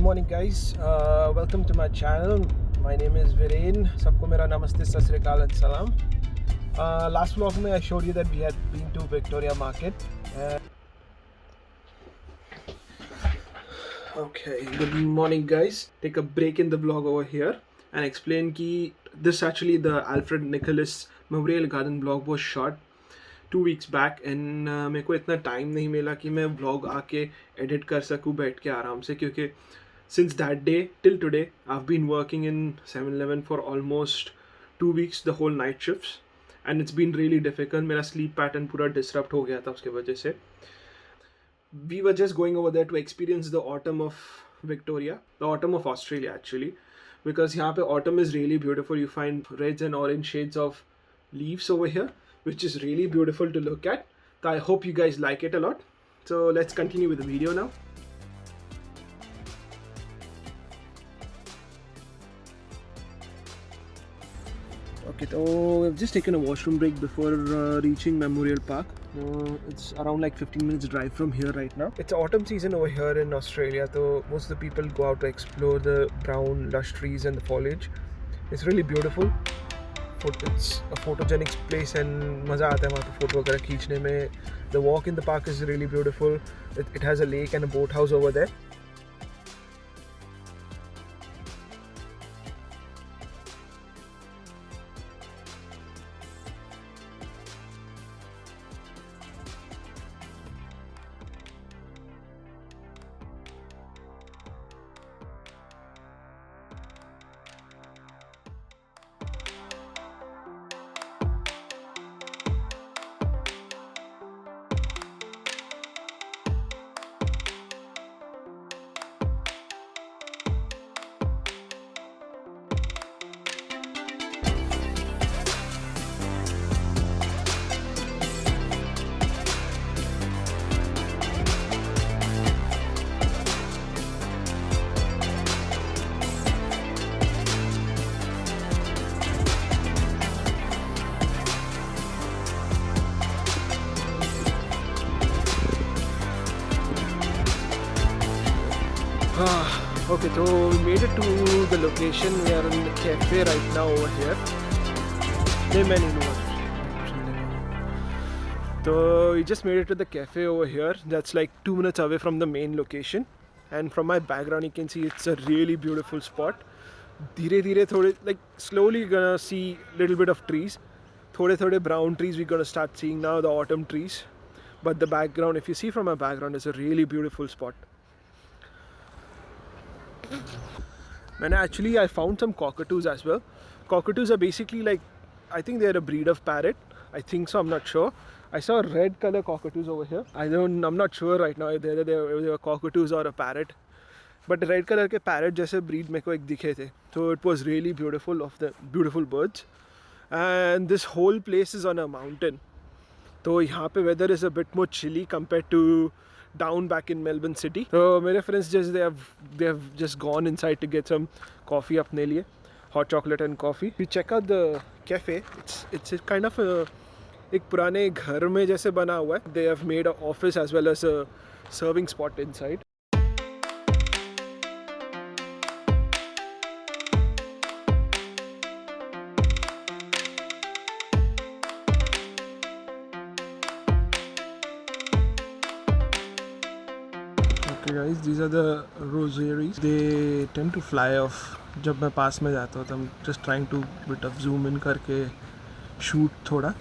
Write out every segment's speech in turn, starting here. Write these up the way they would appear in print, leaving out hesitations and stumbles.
morning guys, welcome to my channel. My name is Viren. सबको मेरा नमस्ते, सत श्री अकाल and salam. Last vlog में I showed you that we had been to Victoria Market. Okay, good morning guys. Take a break in the vlog over here and explain कि this actually the Alfred Nicholas Memorial Garden vlog was shot 2 weeks back and मेरे को इतना time नहीं मिला कि मैं vlog आके edit कर सकूँ बैठ के आराम से, क्योंकि since that day till today I've been working in 7-Eleven for almost 2 weeks, the whole night shifts, and it's been really difficult. मेरा sleep pattern पूरा disrupt हो गया था उसके वजह से. We were just going over there to experience the autumn of Victoria, the autumn of Australia actually, because यहाँ पे autumn is really beautiful. You find reds and orange shades of leaves over here, which is really beautiful to look at. So I hope you guys like it a lot. So let's continue with the video now. Okay, so we've just taken a washroom break before reaching Memorial Park. It's around like 15 minutes drive from here right now. It's autumn season over here in Australia, so most of the people go out to explore the brown lush trees and the foliage. It's really beautiful. It's a photogenic place and मज़ा आता है वहाँ पे photo वगैरह खींचने में. The walk in the park is really beautiful. It has a lake and a boathouse over there. Okay, so we made it to the location. We are in the cafe right now over here. So we just made it to the cafe over here. That's like 2 minutes away from the main location. And from my background you can see it's a really beautiful spot. धीरे-धीरे थोड़े like slowly you're gonna see little bit of trees. थोड़े-थोड़े brown trees we're gonna start seeing now, the autumn trees. But the background, if you see from my background, is a really beautiful spot. And actually I found some cockatoos as well. Cockatoos are basically like, I think they're a breed of parrot. I think so, I'm not sure. I saw red color cockatoos over here. I'm not sure right now if they were cockatoos or a parrot. But the red color के parrot जैसे breed मेरे को एक दिखे थे. So it was really beautiful, of the beautiful birds. And this whole place is on a mountain. So यहाँ पे weather is a bit more chilly compared to down back in Melbourne city. So मेरे friends they have just gone inside to get some coffee अपने लिए, hot chocolate and coffee. We check out the cafe. It's a kind of a एक पुराने घर में जैसे बना हुआ है. They have made an office as well as a serving spot inside. Okay guys, these are the rosaries. They tend to fly off जब मैं पास में जाता हूँ. तो I'm just trying to bit of zoom in करके shoot थोड़ा.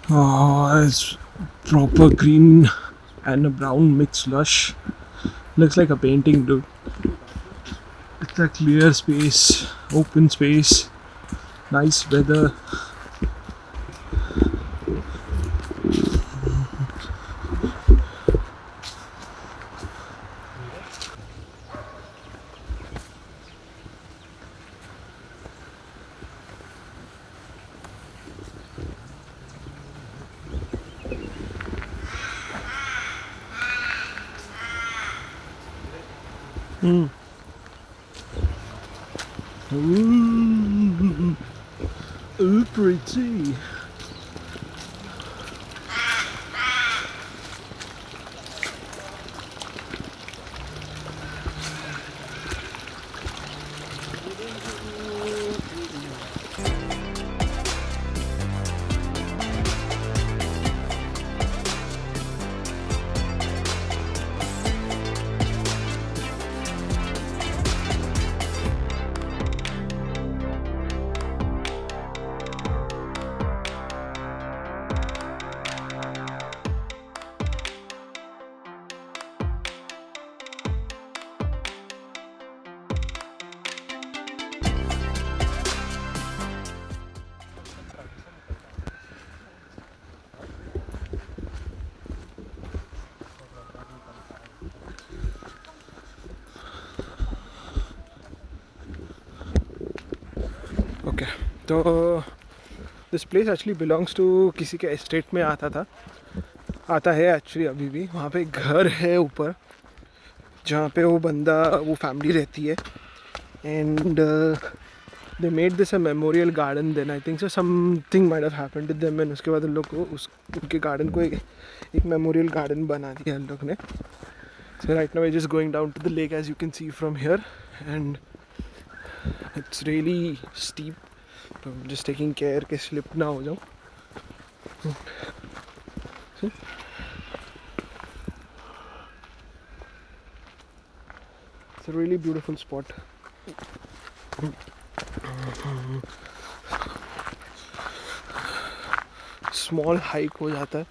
Oh, it's proper green and a brown mixed lush. Looks like a painting, dude. It's a clear space, open space, nice weather. Ooh, pretty. Okay, तो this place actually belongs to किसी के estate में आता है actually अभी भी। वहाँ पे एक घर है ऊपर जहाँ पे वो फैमिली रहती है। And they made this a memorial garden. Then I think so something might have happened to them and उसके बाद उन लोग को उनके गार्डन को एक मेमोरियल गार्डन बना दिया उन लोग ने। So right now we just going down to the lake as you can see from here and it's really steep. तो जस्ट टेकिंग केयर के स्लिप ना हो जाऊँ। It's a really beautiful spot. Small hike हो जाता है।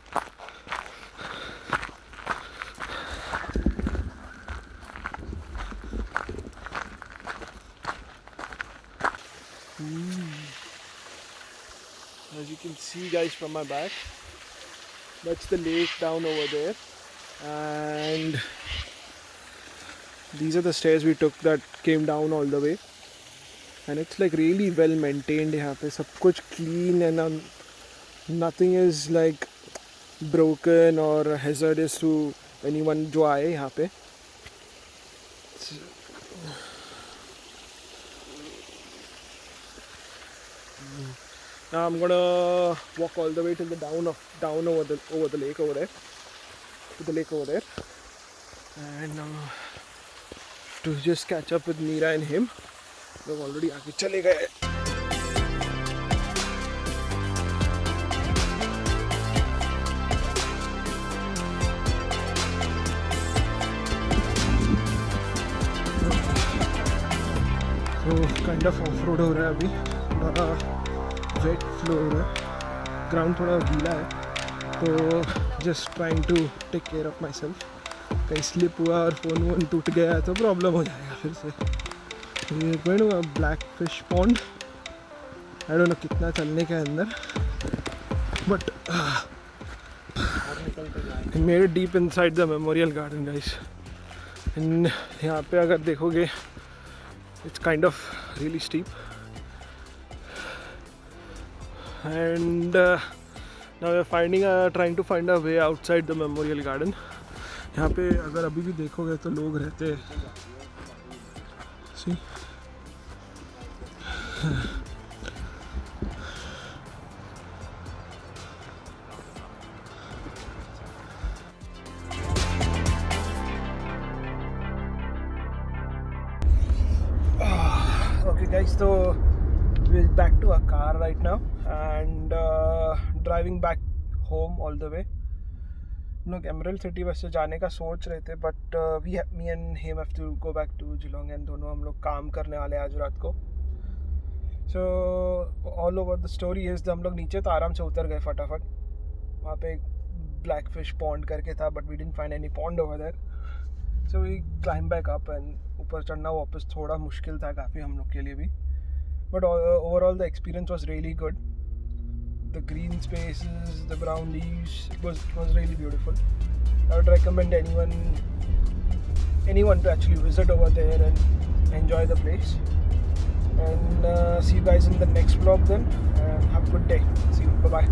As you can see guys from my back, that's the lake down over there, and these are the stairs we took that came down all the way, and it's like really well maintained. यहाँ पे सब कुछ clean and nothing is like broken or hazardous to anyone जो आए यहाँ पे। Now I'm gonna walk all the way to the down over the lake over there, to the lake over there, and to just catch up with Meera and him. लोग already आगे चले गए। So kind of off road हो रहा है अभी। Wait floor है, ground थोड़ा गीला है, तो just trying to take care of myself. कहीं स्लिप हुआ और फ़ोन वोन टूट गया तो प्रॉब्लम हो जाएगा फिर से। ये going to black fish pond. I don't know कितना चलने का अंदर, but made it deep inside the memorial garden guys. यहाँ पे अगर देखोगे it's kind of really steep, and now we are trying to find a way outside the memorial garden. यहाँ पे अगर अभी भी देखोगे तो लोग रहते हैं। See? Okay guys, so we're back to our car right now and driving back home all the way. हम लोग एमरल्ड सिटी वैसे जाने का सोच रहे थे, but me and him have to go back to Geelong, and दोनों हम लोग काम करने वाले आज रात को। So all over the story is हम लोग नीचे तो आराम से उतर गए फटाफट। वहाँ पे एक ब्लैक फिश पॉन्ड करके था, but we didn't find any pond over there. So we climb back up and ऊपर चढ़ना वापस थोड़ा मुश्किल था काफ़ी हम लोग के लिए भी, but overall the experience was really good. The green spaces, the brown leaves, it was really beautiful. I would recommend anyone to actually visit over there and enjoy the place. And see you guys in the next vlog then. Have a good day. See you. Bye bye.